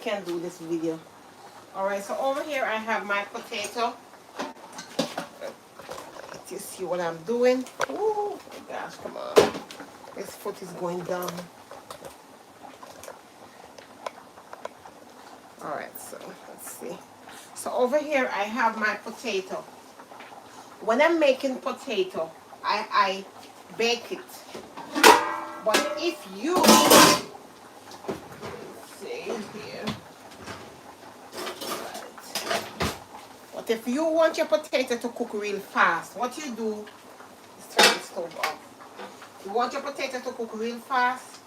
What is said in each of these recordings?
Can do this video. All right, so over here I have my potato. You see what I'm doing? Oh my gosh, come on. This foot is going down. All right, so let's see. So over here I have my potato. When I'm making potato, I bake it. But if you see here, right. But if you want your potato to cook real fast, what you do is turn the stove off. You want your potato to cook real fast,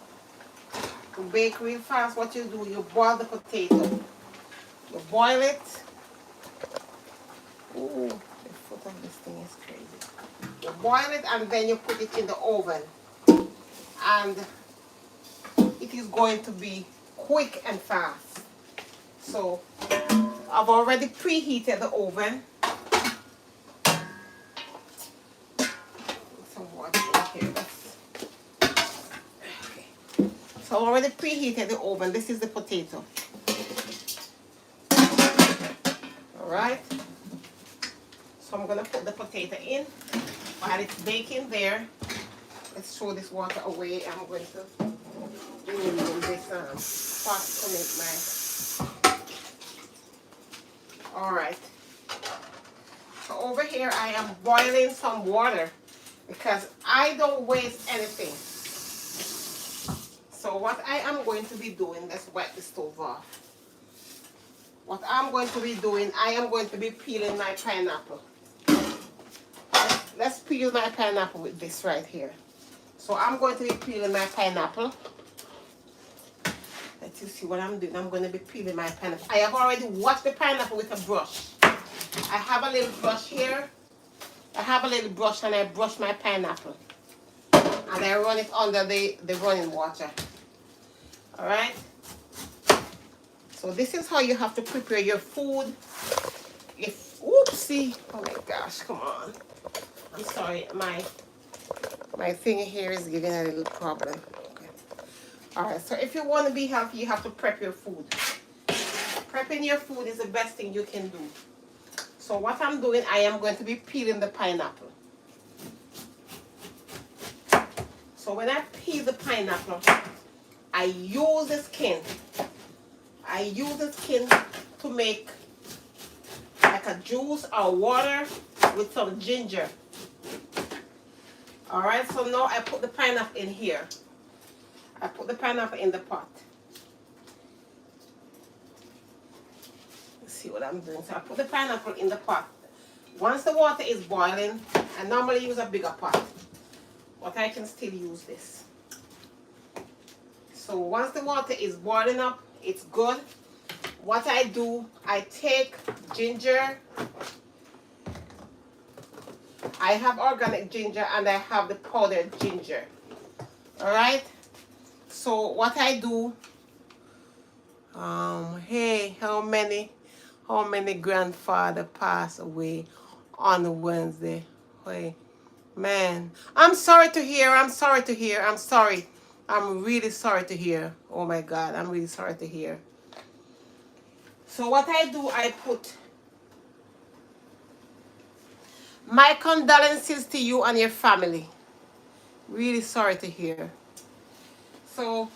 to bake real fast, what you do, you boil the potato. You boil it. Ooh, the foot of this thing is crazy. You boil it and then you put it in the oven. And it is going to be quick and fast. So I've already preheated the oven. Some water in here. Okay. So I already preheated the oven. This is the potato. Alright. So I'm gonna put the potato in while it's baking there. Let's throw this water away. I'm going to remove this pot to make my. Alright. So over here I am boiling some water because I don't waste anything. So what I am going to be doing, let's wipe the stove off. What I'm going to be doing, I am going to be peeling my pineapple. Let's peel my pineapple with this right here. So I'm going to be peeling my pineapple. Let you see what I'm doing. I'm going to be peeling my pineapple. I have already washed the pineapple with a brush. I have a little brush here. I have a little brush and I brush my pineapple. And I run it under the running water. Alright? So this is how you have to prepare your food. If, oopsie, oh my gosh, come on. I'm sorry, my thing here is giving a little problem. Okay. Alright, so if you want to be healthy, you have to prep your food. Prepping your food is the best thing you can do. So what I'm doing, I am going to be peeling the pineapple. So when I peel the pineapple, I use the skin. I use the skin to make like a juice or water with some ginger. Alright, so now I put the pineapple in here. I put the pineapple in the pot. Let's see what I'm doing. So I put the pineapple in the pot. Once the water is boiling, I normally use a bigger pot, but I can still use this. So once the water is boiling up, it's good. What I do, I take ginger. I have organic ginger and I have the powdered ginger. Alright? So what I do, hey, how many grandfather passed away on Wednesday? Hey, man. I'm sorry to hear. I'm sorry. I'm really sorry to hear. Oh my God, I'm really sorry to hear. So what I do, I put my condolences to you and your family. Really sorry to hear. So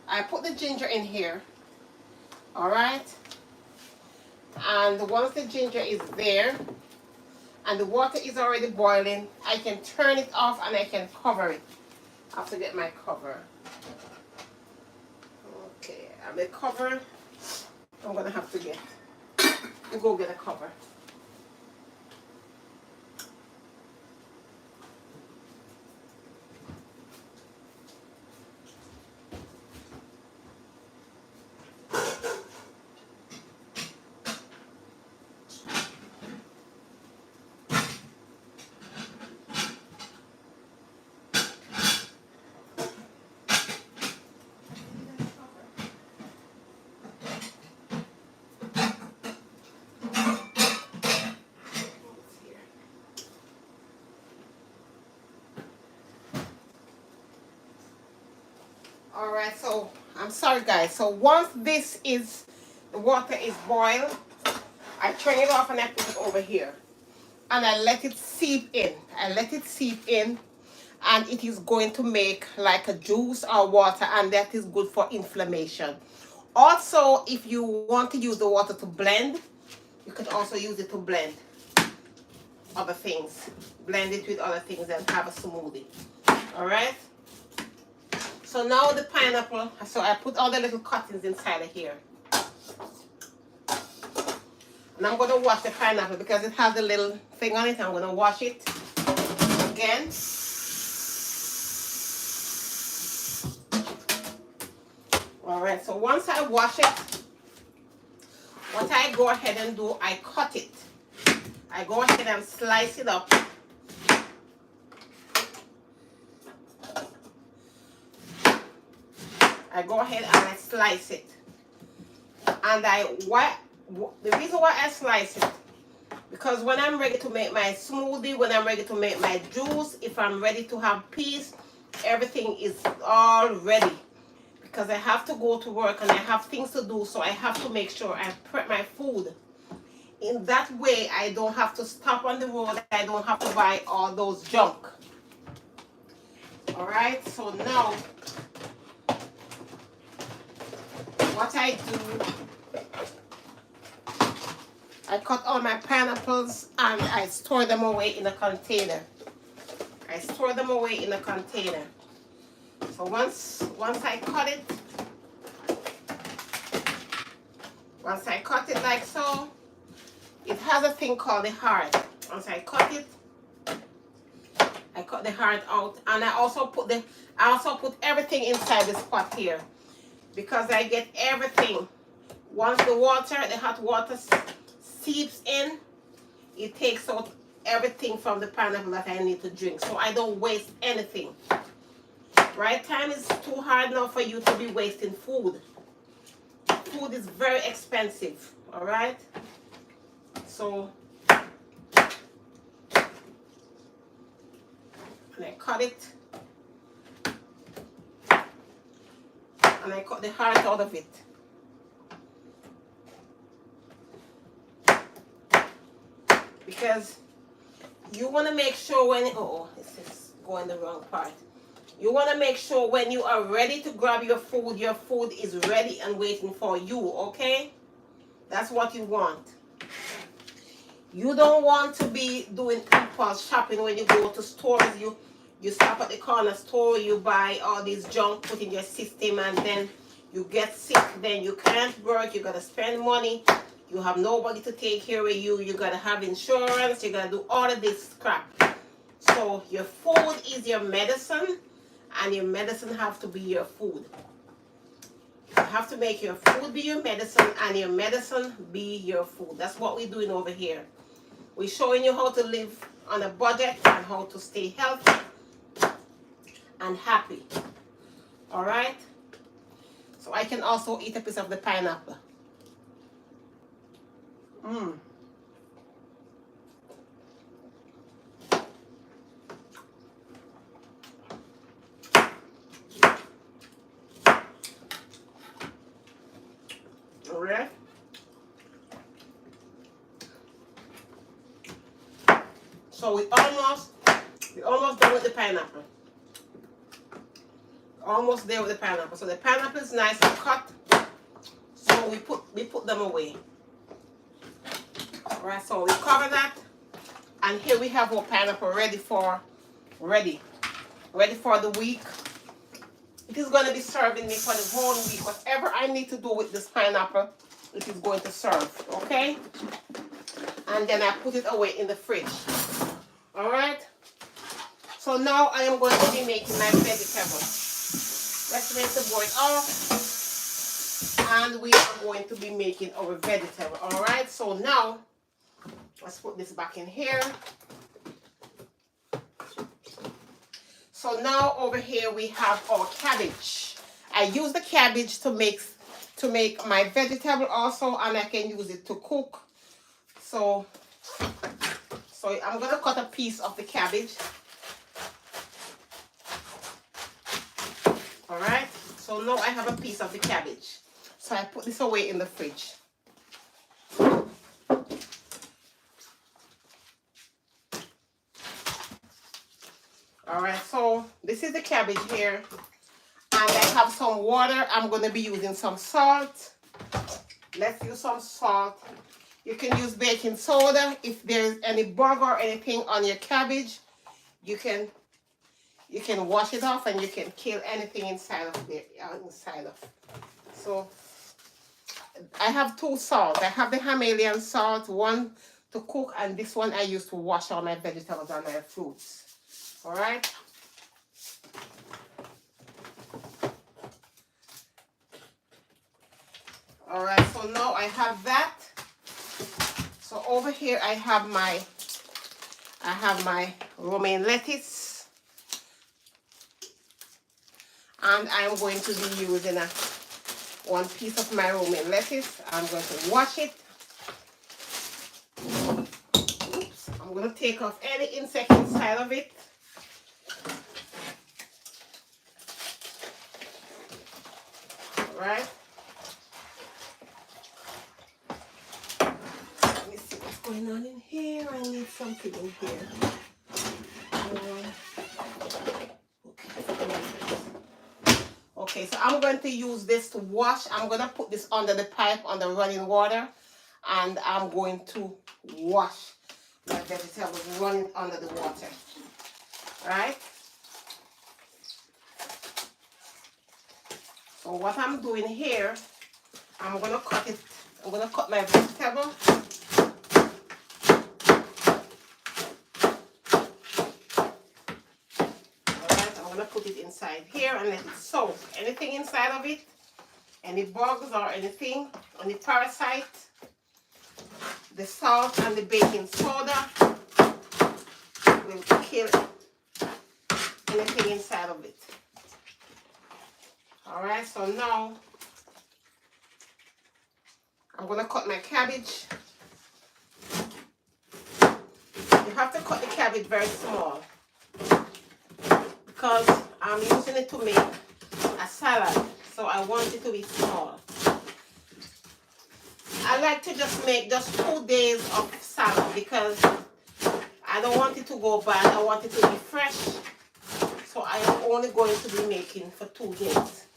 I put the ginger in here. Alright? And once the ginger is there and the water is already boiling, I can turn it off and I can cover it. I have to get my cover. Okay, I'm the cover. I'm gonna have to go get a cover. Alright, so I'm sorry guys. So once this is the water is boiled, I turn it off and I put it over here. And I let it seep in. I let it seep in, and it is going to make like a juice or water, and that is good for inflammation. Also, if you want to use the water to blend, you can also use it to blend other things. Blend it with other things and have a smoothie. Alright? So now the pineapple, so I put all the little cuttings inside of here. And I'm going to wash the pineapple because it has a little thing on it. I'm going to wash it again. Alright, so once I wash it, what I go ahead and do, I cut it. I go ahead and slice it up. I go ahead and I slice it. And the reason why I slice it, because when I'm ready to make my smoothie, when I'm ready to make my juice, if I'm ready to have peace, everything is all ready. Because I have to go to work and I have things to do, so I have to make sure I prep my food. In that way, I don't have to stop on the road. I don't have to buy all those junk. Alright, so now, what I do, I cut all my pineapples and I store them away in a container. I store them away in a container. So once I cut it like so, it has a thing called the heart. Once I cut it, I cut the heart out, and I also put everything inside this pot here, because I get everything. Once the hot water seeps in, it takes out everything from the pineapple that I need to drink, so I don't waste anything. Right? Time is too hard now for you to be wasting food. Food is very expensive. Alright? So, and I cut it. And I cut the heart out of it. Because you want to make sure when, this is going the wrong part. You want to make sure when you are ready to grab your food is ready and waiting for you, okay? That's what you want. You don't want to be doing impulse shopping when you go to stores. You stop at the corner store, you buy all this junk, put in your system, and then you get sick. Then you can't work, you got to spend money. You have nobody to take care of you. You got to have insurance. You got to do all of this crap. So your food is your medicine. And your medicine have to be your food. You have to make your food be your medicine and your medicine be your food. That's what we're doing over here. We're showing you how to live on a budget and how to stay healthy and happy. Alright? So I can also eat a piece of the pineapple. Alright? So we almost done with the pineapple. Almost there with the pineapple. So the pineapple is nice and cut. So we put them away. Alright, so we cover that. And here we have our pineapple ready for the week. It is going to be serving me for the whole week. Whatever I need to do with this pineapple, it is going to serve. Okay? And then I put it away in the fridge. Alright? So now I am going to be making my vegetable. Let's rinse the board off. And we are going to be making our vegetable. Alright? So now, let's put this back in here. So now over here we have our cabbage. I use the cabbage to make my vegetable also, and I can use it to cook. So I'm gonna cut a piece of the cabbage. Alright, so now I have a piece of the cabbage. So I put this away in the fridge. All right, so this is the cabbage here. And I have some water. I'm going to be using some salt. Let's use some salt. You can use baking soda. If there's any bug or anything on your cabbage, you can wash it off and you can kill anything inside of there. So I have two salt. I have the Himalayan salt, one to cook, and this one I use to wash all my vegetables and my fruits. All right. All right. So now I have that. So over here I have my romaine lettuce, and I'm going to be using one piece of my romaine lettuce. I'm going to wash it. Oops. I'm going to take off any insect inside of it. All right. Let me see what's going on in here. I need something in here. Okay, so I'm going to use this to wash. I'm going to put this under the pipe, under running water, and I'm going to wash my vegetables running under the water. All right? So what I'm doing here, I'm going to cut it. I'm going to cut my vegetable. Put it inside here and let it soak. Anything inside of it, any bugs or anything, any parasite, the salt and the baking soda will kill anything inside of it. All right, so now I'm gonna cut my cabbage. You have to cut the cabbage very small because I'm using it to make a salad, so I want it to be small. I like to just make just 2 days of salad because I don't want it to go bad. I want it to be fresh, so I am only going to be making for 2 days.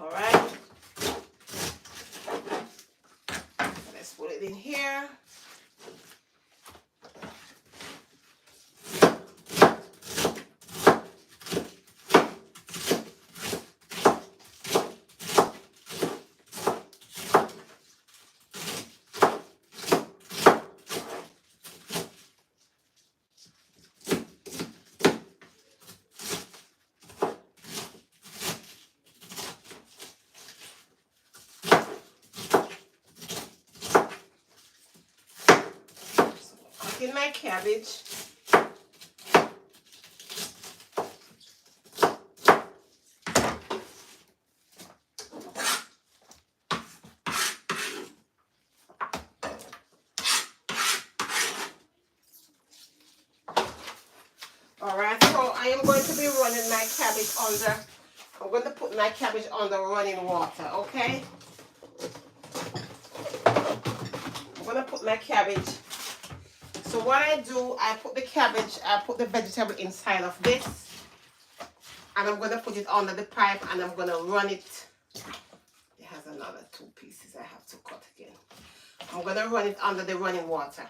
All right, let's put it in here. In my cabbage. All right, so I am going to be running my cabbage under. I'm going to put my cabbage under running water, okay? I'm going to put my cabbage. So what I do, I put the cabbage, I put the vegetable inside of this, and I'm going to put it under the pipe, and I'm going to run it. It has another 2 pieces I have to cut again. I'm going to run it under the running water.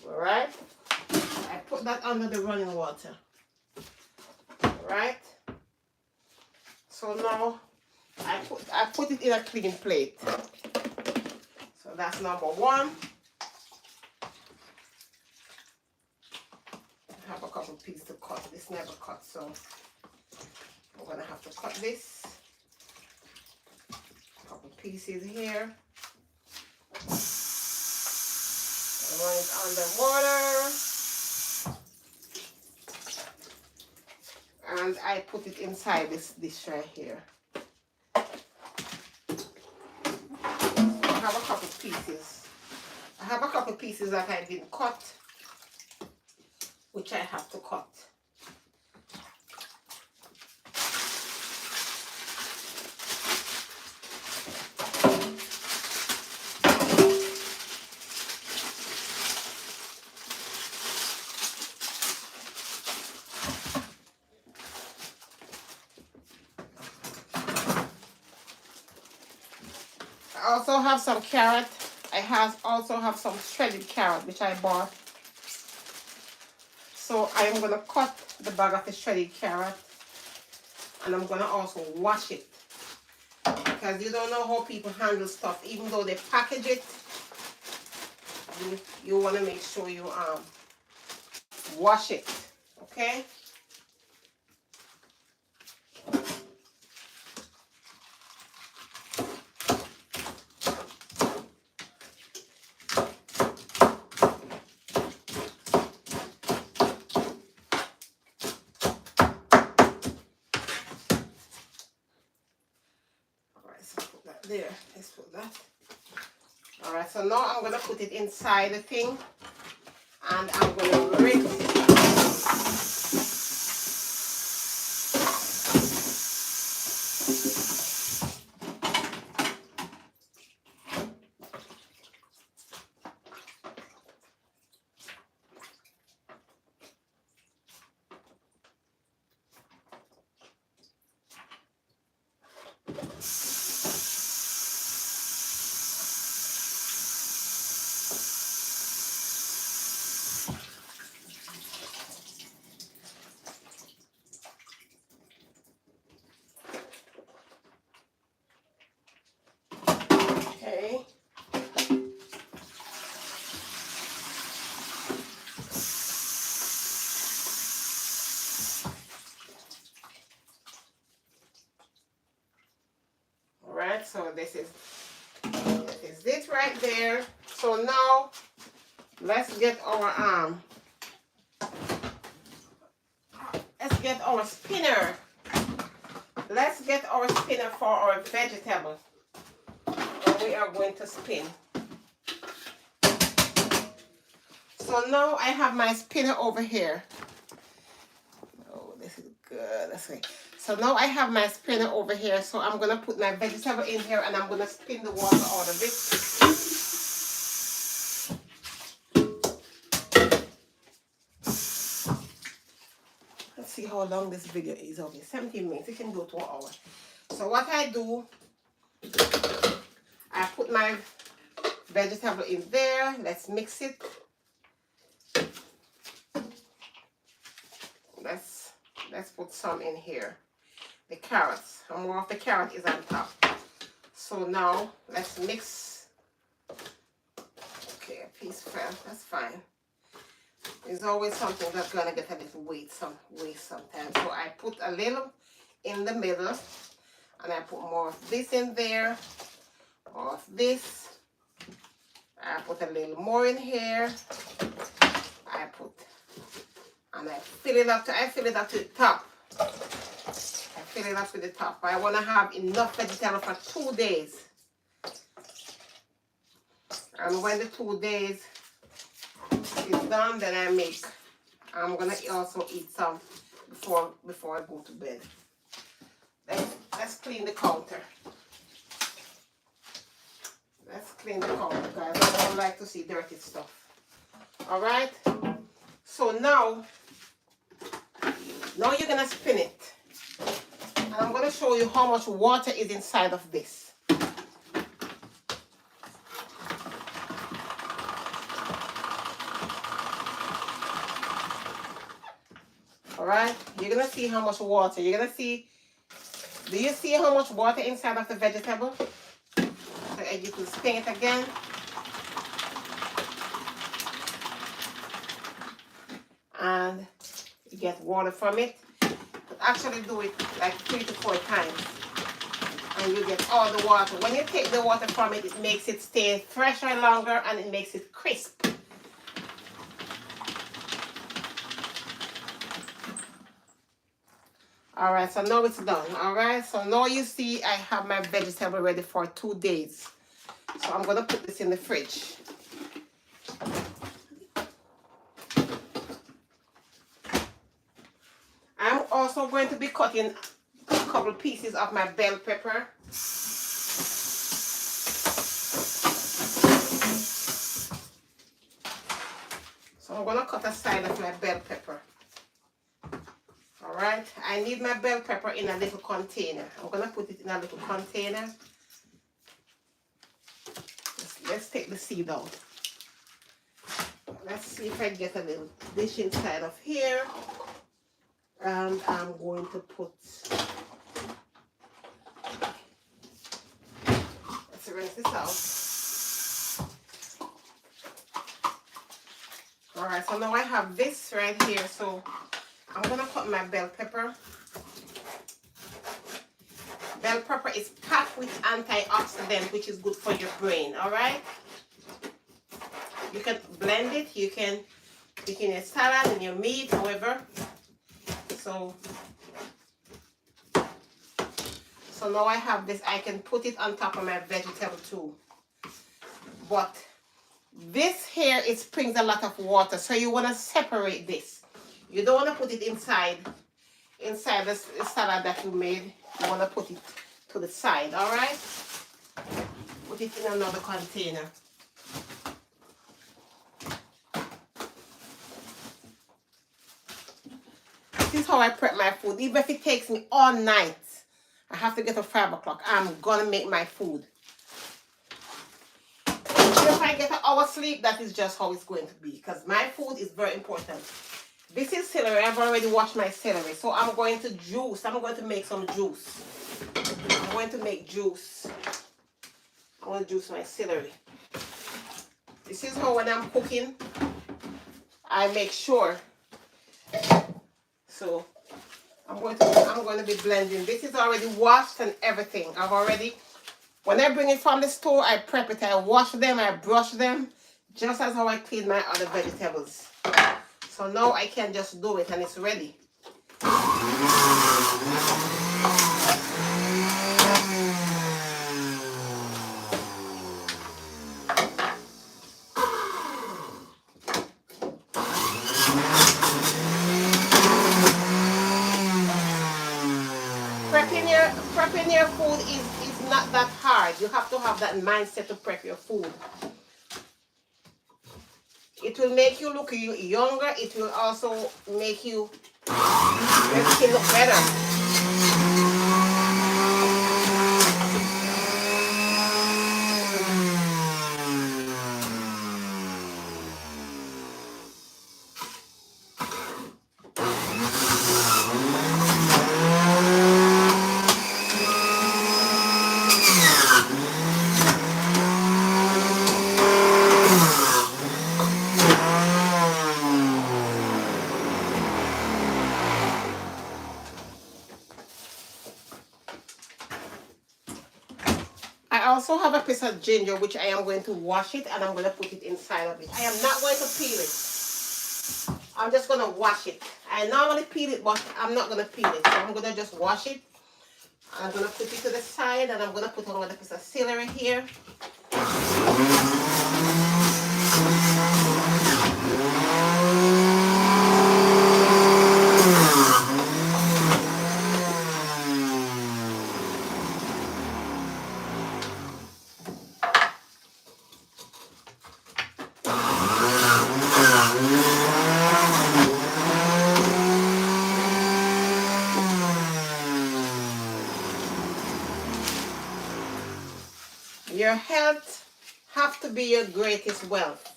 All right, I put that under the running water. Right, so now I put it in a clean plate. So that's number 1. I have a couple pieces to cut. This never cut, so I'm gonna have to cut this. A couple pieces here. Run it under water. And I put it inside this dish right here. I have a couple pieces. I have a couple pieces that I didn't cut, which I have to cut. also have some carrot. Also have some shredded carrot which I bought. So I'm gonna cut the bag of the shredded carrot, and I'm gonna also wash it, because you don't know how people handle stuff. Even though they package it, you want to make sure you wash it. Okay. There, let's put that. All right, so now I'm gonna put it inside the thing, and I'm gonna rinse it. Okay. All right, so this is it right there. So now let's get our spinner. Let's get our spinner for our vegetable. And we are going to spin. So now I have my spinner over here. Oh, this is good. Let's see. So now I have my spinner over here. So I'm going to put my vegetable in here, and I'm going to spin the water out of it. Let's see how long this video is. Okay, 17 minutes. It can go to an hour. So what I do, I put my vegetable in there. Let's mix it. Let's put some in here. The carrots. And more of the carrot is on top. So now let's mix. Okay, a piece fell. That's fine. There's always something that's gonna get a little waste sometimes. So I put a little in the middle, and I put more of this in there, more of this. I put a little more in here. And I fill it up to the top. I fill it up to the top. I want to have enough vegetable for 2 days. And when the 2 days is done, then I'm gonna also eat some before I go to bed. Let's clean the counter. Let's clean the counter, guys. I don't like to see dirty stuff. All right. So now you're gonna spin it, and I'm gonna show you how much water is inside of this. All right, you're gonna see how much water. You're gonna see. Do you see how much water inside of the vegetable? So you can spin it again. And you get water from it. But actually do it like 3 to 4 times, and you get all the water. When you take the water from it, it makes it stay fresher longer, and it makes it crisp. All right, so now it's done. All right, so now you see I have my vegetable ready for 2 days. So I'm gonna put this in the fridge. I'm also going to be cutting a couple pieces of my bell pepper. So I'm going to cut a side of my bell pepper. Alright, I need my bell pepper in a little container. I'm going to put it in a little container. Let's take the seed out. Let's see if I get a little dish inside of here. And I'm going to put, let's rinse this out. Alright, so now I have this right here. So I'm going to put my bell pepper. Bell pepper is packed with antioxidant, which is good for your brain. Alright? You can blend it. You can put in your salad, in your meat, however. So now I have this. I can put it on top of my vegetable too. But this here, it springs a lot of water. So you want to separate this. You don't want to put it inside the salad that you made. You want to put it to the side, all right? Put it in another container. This is how I prep my food. Even if it takes me all night, I have to get up 5 o'clock. I'm going to make my food. Even if I get an hour sleep, that is just how it's going to be. Because my food is very important. This is celery. I've already washed my celery. So I'm going to juice. I'm going to make some juice. I'm going to make juice. I want to juice my celery. This is how when I'm cooking, I make sure. So I'm going to be blending. This is already washed and everything. When I bring it from the store, I prep it. I wash them, I brush them, just as how I clean my other vegetables. So now I can just do it and it's ready. Prepping your food is not that hard. You have to have that mindset to prep your food. It will make you look younger. It will also make you look better. I also have a piece of ginger which I am going to wash it and I'm going to put it inside of it. I am not going to peel it. I'm just going to wash it. I normally peel it, but I'm not going to peel it. So I'm going to just wash it. I'm going to put it to the side and I'm going to put another piece of celery here. Your health have to be your greatest wealth.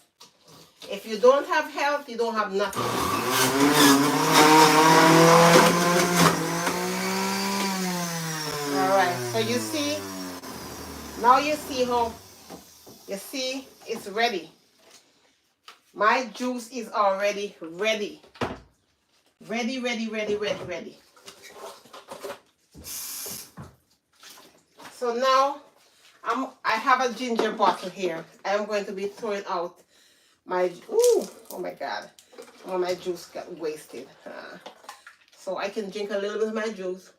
If you don't have health, you don't have nothing. Alright, so you see, now you see how, you see, it's ready. My juice is already ready. Ready. So now, I have a ginger bottle here. I am going to be throwing out my, oh my God. All my juice got wasted. So I can drink a little bit of my juice.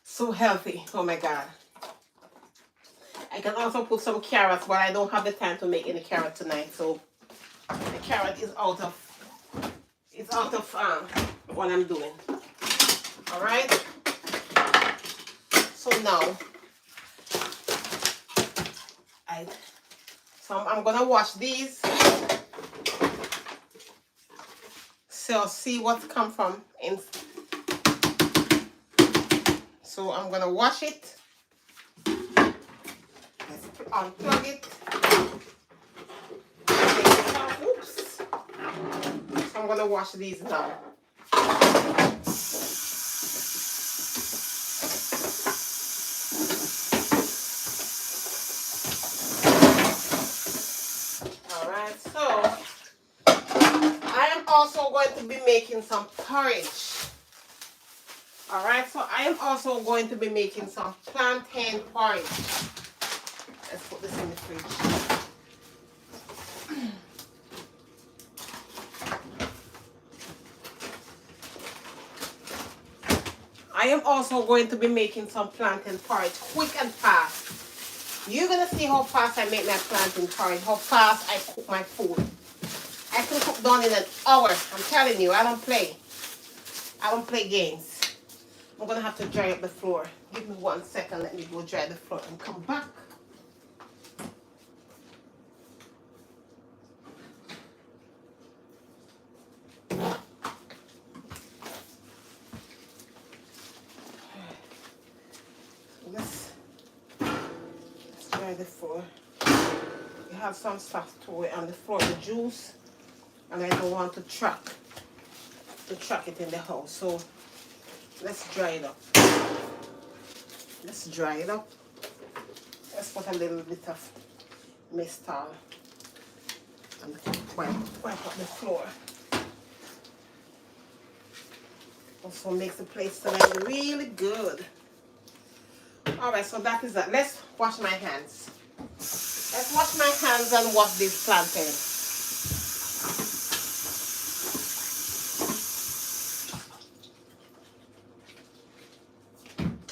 So healthy. Oh my God. I can also put some carrots, but I don't have the time to make any carrot tonight. So the carrot is out of what I'm doing. All right. So now, I'm gonna wash these So see what's come from in. So I'm gonna wash it. Let's unplug it. Oops. So I'm gonna wash these now. Alright, so I am also going to be making some porridge. Alright, so I am also going to be making some plantain porridge. Let's put this in the fridge. I am also going to be making some plantain porridge quick and fast. You're going to see how fast I make my plantain porridge, how fast I cook my food. I can cook done in an hour. I'm telling you, I don't play. I don't play games. I'm going to have to dry up the floor. Give me 1 second. Let me go dry the floor and come back. Let's dry the floor. You have some stuff to it on the floor, the juice, and I don't want to track it in the house. So let's dry it up. Let's dry it up. Let's put a little bit of mistol and wipe up the floor. Also makes the place smell really good. Alright, so that is that. Let's wash my hands. Let's wash my hands and wash this plantain.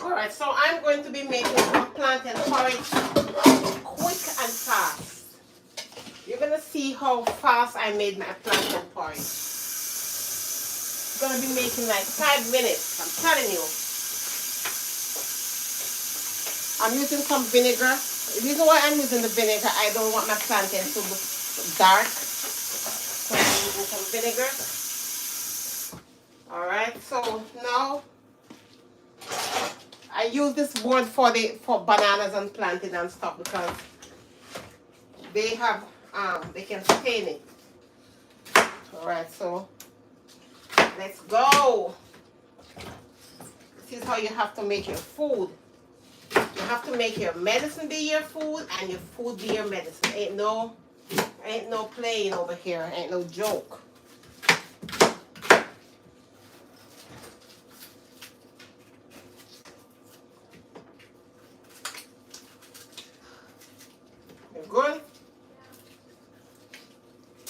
Alright, so I'm going to be making some plantain porridge quick and fast. You're going to see how fast I made my plantain porridge. It's going to be making like 5 minutes, I'm telling you. I'm using some vinegar. The reason why I'm using the vinegar, I don't want my plantain to look dark. So I'm using some vinegar. Alright, so now I use this board for bananas and plantain and stuff because they have they can stain it. Alright, so let's go. This is how you have to make your food. You have to make your medicine be your food and your food be your medicine. Ain't no playing over here. Ain't no joke. You good?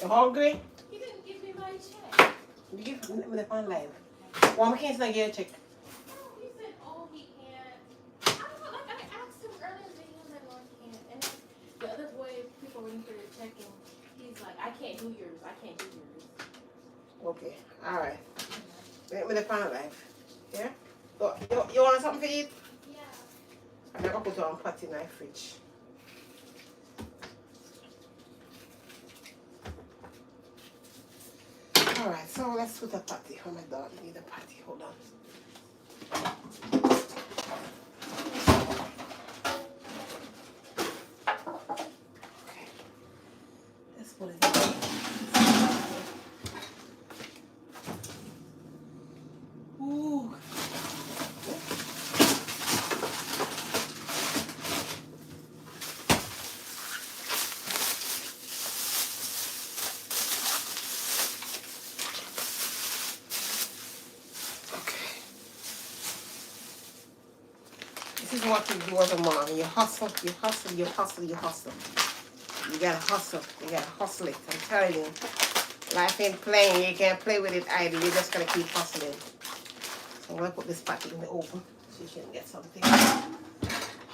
You hungry? He didn't give me my check. You give me the phone line. Why can't I get a check? He said, oh, he can't. I don't know, like I asked him earlier and he was like, oh, he can't. And then the other boy, people waiting for their check and he's like, I can't do yours. I can't do yours. Okay, alright. Make me the pan life. Yeah? So, you want something to eat? Yeah. I'm going to put it on pot in my fridge. Alright, so let's put a patty. Oh my God, we need a patty. Hold on. Okay. Let's put it in. Ooh. This is what you do as a mom. You hustle, you hustle, you hustle, you hustle. You gotta hustle. You gotta hustle it. I'm telling you. Life ain't playing. You can't play with it either. You're just gonna keep hustling. So I'm gonna put this patty in the oven so you can get something.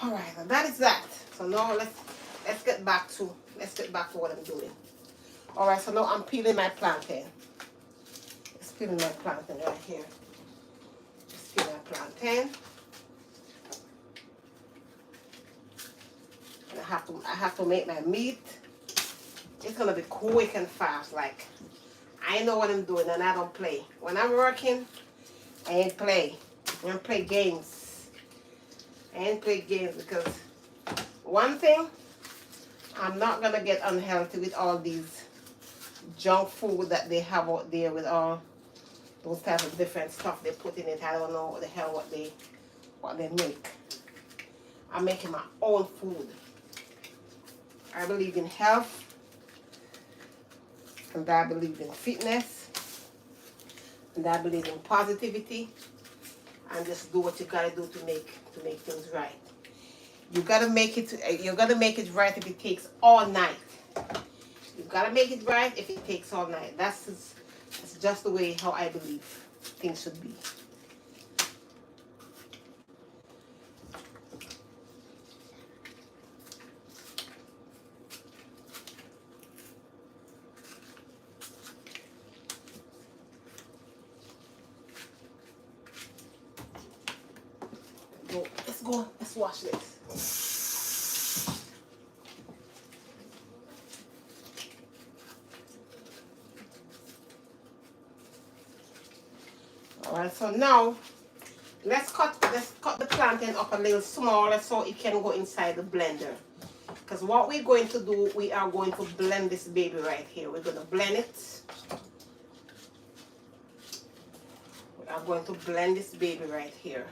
Alright, and that is that. So now let's get back to what I'm doing. Alright, so now I'm peeling my plantain. Just peeling my plantain right here. Just peel my plantain. And I have to make my meat. It's gonna be quick and fast. Like I I know what I'm doing and I don't play. When I'm working, I ain't play. I don't play games. I ain't play games because one thing, I'm not gonna get unhealthy with all these junk food that they have out there with all those types of different stuff they put in it. I don't know what the hell what they make. I'm making my own food. I believe in health and I believe in fitness and I believe in positivity, and just do what you gotta do to make things right. You gotta make it right if it takes all night. You gotta make it right if it takes all night. That's just the way how I believe things should be. Let's wash this. Alright, so now let's cut the plantain up a little smaller so it can go inside the blender. Because what we're going to do, we are going to blend this baby right here. We're going to blend it. We are going to blend this baby right here.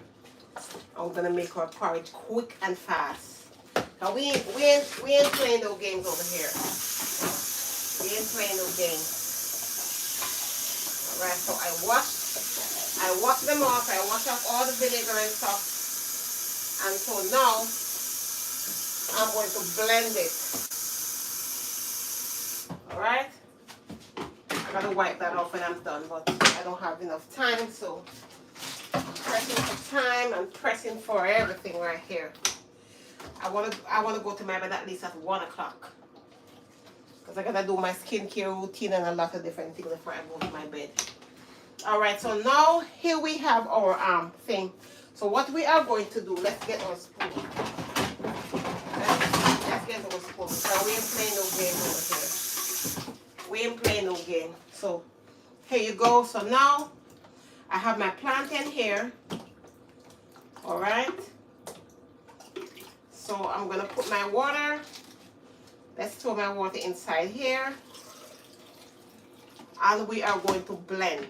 I'm gonna make our porridge quick and fast. Now we ain't playing no games over here. We ain't playing no games. Alright, so I wash them off, I wash off all the vinegar and stuff. And so now I'm going to blend it. Alright? I gotta wipe that off when I'm done, but I don't have enough time, so pressing for time and pressing for everything right here. I wanna go to my bed at least at 1 o'clock. Because I gotta do my skincare routine and a lot of different things before I go to my bed. Alright, so now here we have our thing. So what we are going to do, let's get our spoon. Let's get our spoon. So we ain't playing no game over here. We ain't playing no game. So here you go. So now I have my plantain here. Alright. So I'm going to put my water. Let's throw my water inside here. And we are going to blend.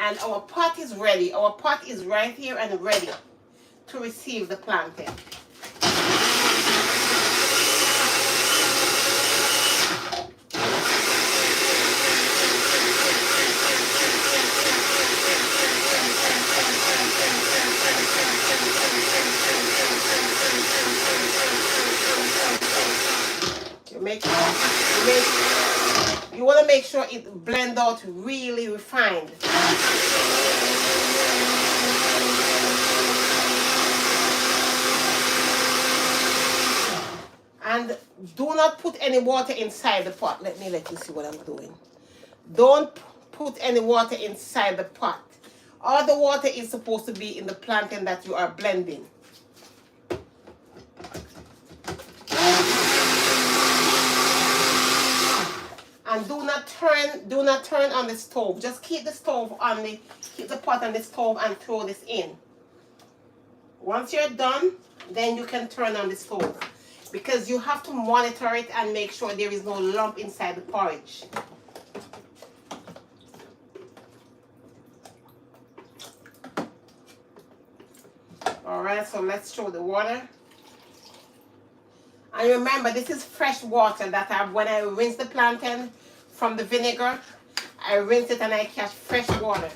And our pot is ready. Our pot is right here and ready to receive the plantain. You want to make sure it blends out really refined. And do not put any water inside the pot. Let you see what I'm doing. Don't put any water inside the pot. All the water is supposed to be in the plantain that you are blending. And do not turn on the stove. Just keep the pot on the stove and throw this in. Once you're done, then you can turn on the stove. Because you have to monitor it and make sure there is no lump inside the porridge. Alright, so let's throw the water. And remember, this is fresh water that when I rinse the plantain from the vinegar, I rinse it and I catch fresh water.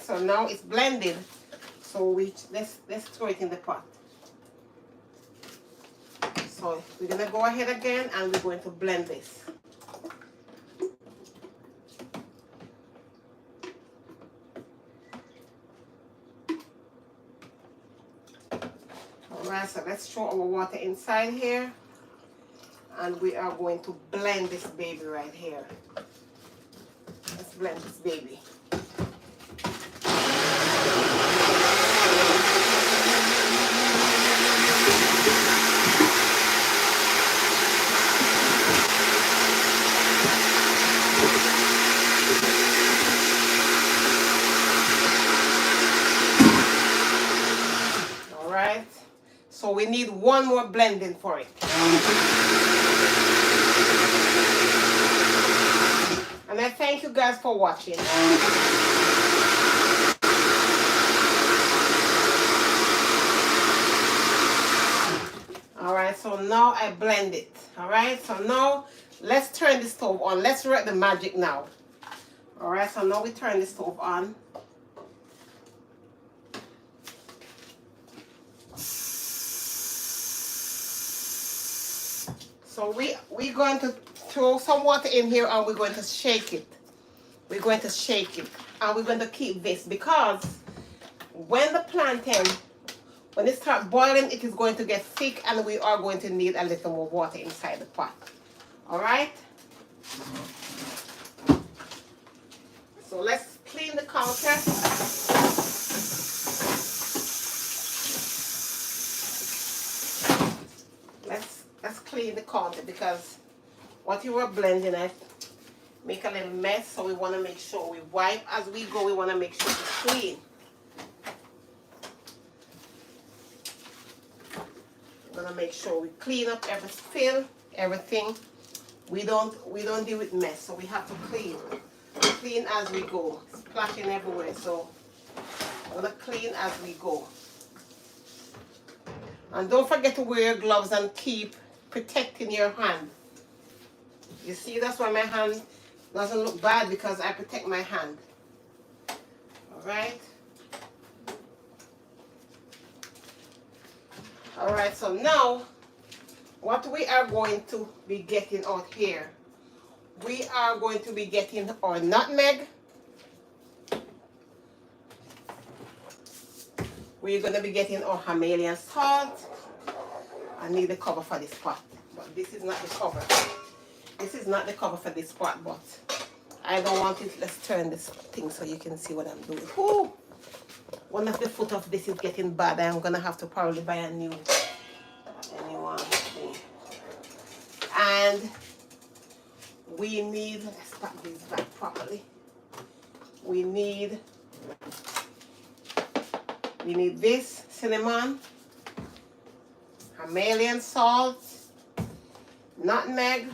So now it's blended. So let's throw it in the pot. So we're gonna go ahead again and we're going to blend this. Alright, so let's throw our water inside here. And we are going to blend this baby right here. Let's blend this baby. Alright, so we need one more blending for it. And I thank you guys for watching. Alright, so now I blend it. Alright, so now let's turn the stove on. Let's work the magic now. Alright, so now we turn the stove on. So we're going to throw some water in here and we're going to shake it. We're going to shake it. And we're going to keep this because when the plantain, when it starts boiling, it is going to get thick and we are going to need a little more water inside the pot. Alright? So let's clean the counter. Let's clean the counter because what you were blending it make a little mess, so we want to make sure we wipe as we go. We want to make sure it's clean. We're gonna make sure we clean up every spill, everything. We don't deal with mess, so we have to clean as we go. Splashing everywhere, so we're gonna clean as we go. And don't forget to wear your gloves and keep protecting your hand. You see, that's why my hand doesn't look bad, because I protect my hand. Alright? Alright, so now what we are going to be getting out here, we are going to be getting our nutmeg. We're going to be getting our Himalayan salt. I need the cover for this pot, but this is not the cover. This is not the cover for this pot, but I don't want it. Let's turn this thing so you can see what I'm doing. Ooh, one of the foot of this is getting bad. I'm going to have to probably buy a new one. And we need, let's pack this back properly. We need this cinnamon, Himalayan salt, nutmeg,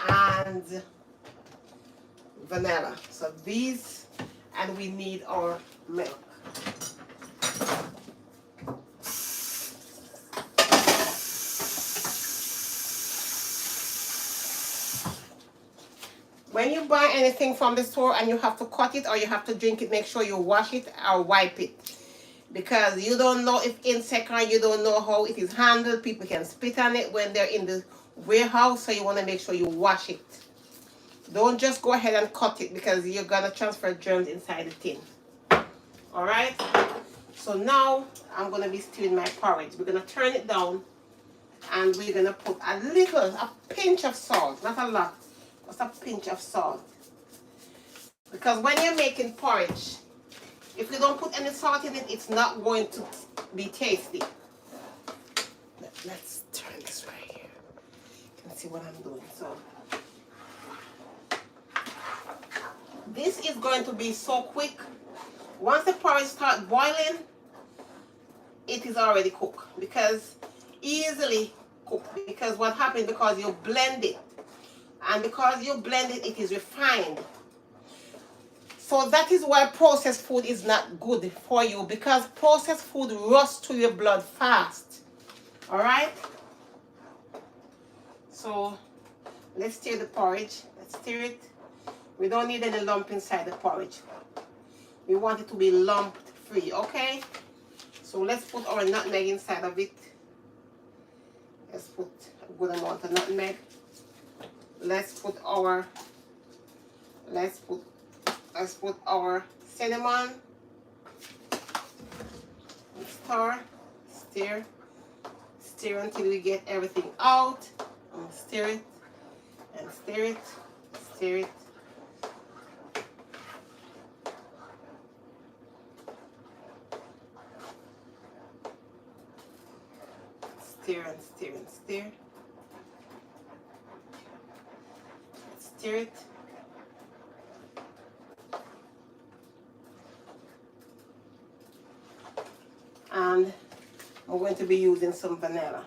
and vanilla. So these, and we need our milk. When you buy anything from the store and you have to cut it or you have to drink it, make sure you wash it or wipe it. Because you don't know if insect, or you don't know how it is handled. People can spit on it when they're in the warehouse, so you want to make sure you wash it. Don't just go ahead and cut it, because you're going to transfer germs inside the tin. Alright? So now I'm going to be stewing my porridge. We're going to turn it down and we're going to put a pinch of salt, not a lot. Just a pinch of salt. Because when you're making porridge, if you don't put any salt in it, it's not going to be tasty. Let's turn this right here. You can see what I'm doing. So this is going to be so quick. Once the porridge starts boiling, it is already cooked. Because easily cooked. Because what happened, because you blend it. And because you blend it, it is refined. So that is why processed food is not good for you, because processed food rusts to your blood fast. Alright? So let's stir the porridge. Let's stir it. We don't need any lump inside the porridge. We want it to be lump free, okay? So let's put our nutmeg inside of it. Let's put a good amount of nutmeg. Let's put our cinnamon. Stir, stir, stir until we get everything out. And stir it, and stir it, stir it. Stir and stir and stir. Stir it. And I'm going to be using some vanilla.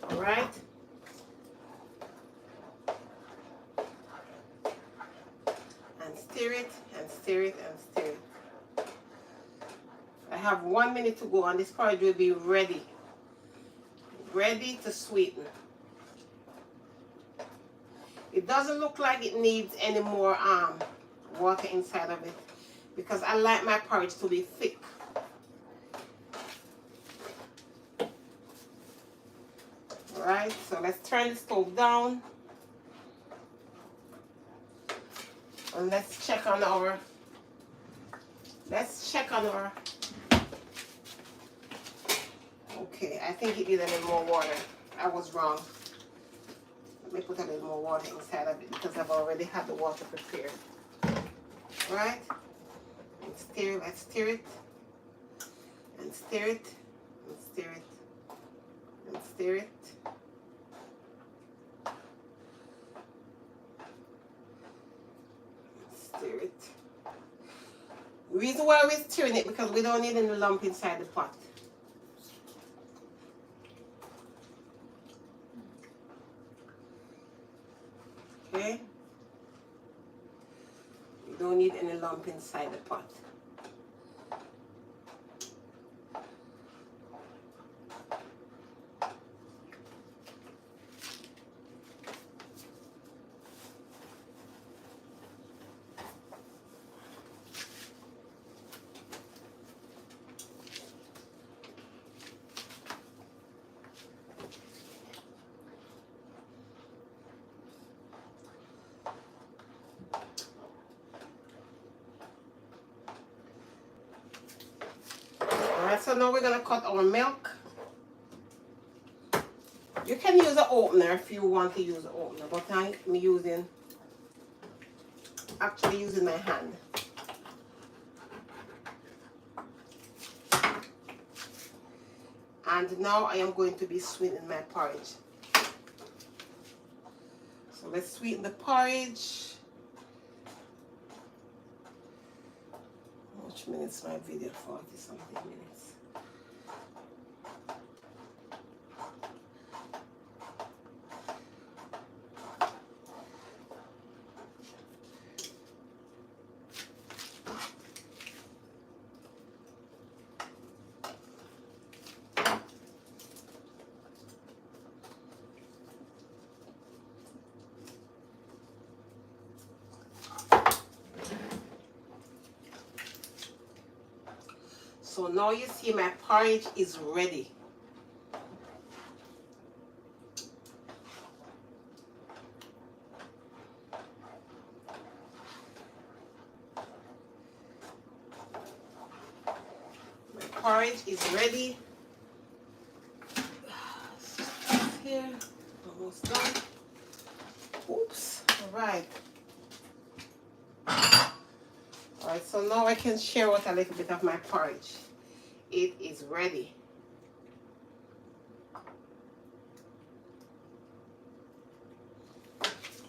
All right. And stir it and stir it and stir it. I have 1 minute to go and this porridge will be ready. Ready to sweeten. It doesn't look like it needs any more water inside of it because I like my porridge to be thick. Alright, so let's turn the stove down. And let's check on our okay, I think it needs a little more water. I was wrong. Let me put a little more water inside of it because I've already had the water prepared. Right? And stir, let's stir it. And stir it. And stir it. And stir it. Stir it. The reason why we're stirring it because we don't need any lump inside the pot. Okay? You don't need any lump inside the pot. Alright, so now we're going to cut our milk. You can use an opener if you want to use an opener, but I'm actually using my hand. And now I am going to be sweetening my porridge. So let's sweeten the porridge. How much minutes my video? 40 something minutes. So now you see my porridge is ready. My porridge is ready. Here, almost done. Oops, all right. Alright, so now I can share out a little bit of my porridge. It is ready.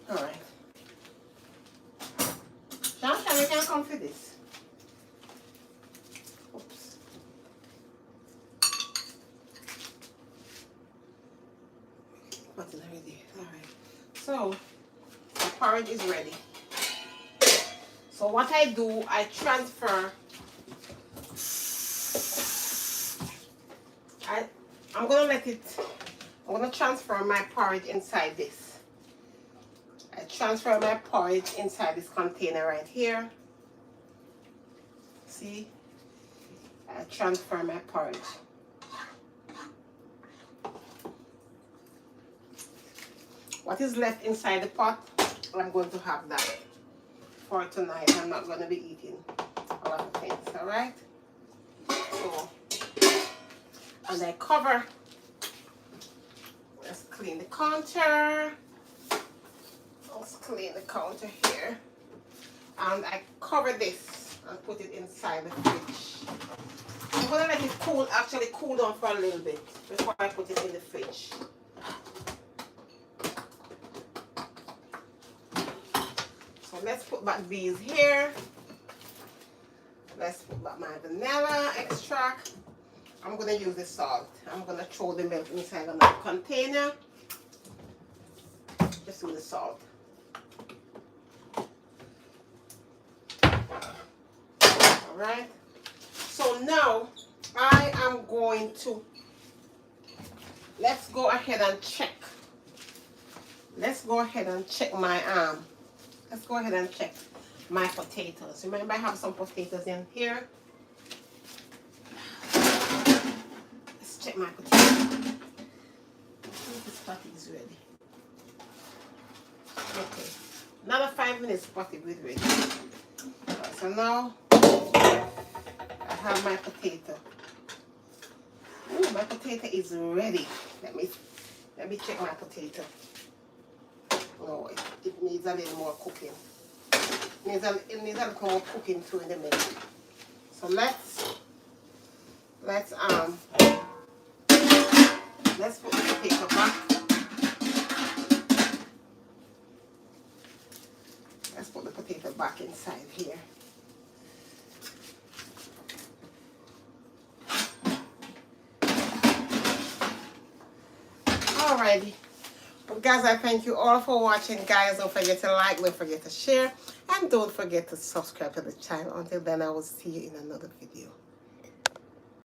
Alright. Jean-Charles, you can come for this. Oops. What's already? Alright. So, the porridge is ready. So what I do, I transfer. I'm gonna transfer my porridge inside this. I transfer my porridge inside this container right here. See, I transfer my porridge. What is left inside the pot, I'm going to have that for tonight. I'm not going to be eating a lot of things, all right? So, and I cover. Let's clean the counter. Let's clean the counter here. And I cover this and put it inside the fridge. I'm going to let it cool, actually cool down for a little bit before I put it in the fridge. So let's put back these here. Let's put back my vanilla extract. I'm going to use the salt. I'm going to throw the milk inside of my container. Just with the salt. Alright. So now I am going to, let's go ahead and check. Let's go ahead and check my let's go ahead and check my potatoes. Remember I have some potatoes in here. Let's check my potatoes. This patty is ready. Okay. Another 5 minutes patty will be ready. So now I have my potato. Ooh, my potato is ready. Let me check my potato. No, it needs a little more cooking. It needs a little more cooking too in the middle. So let's put the potato back. Let's put the potato back inside here. Alrighty. Well, guys, I thank you all for watching. Guys, don't forget to like, don't forget to share, and don't forget to subscribe to the channel. Until then, I will see you in another video.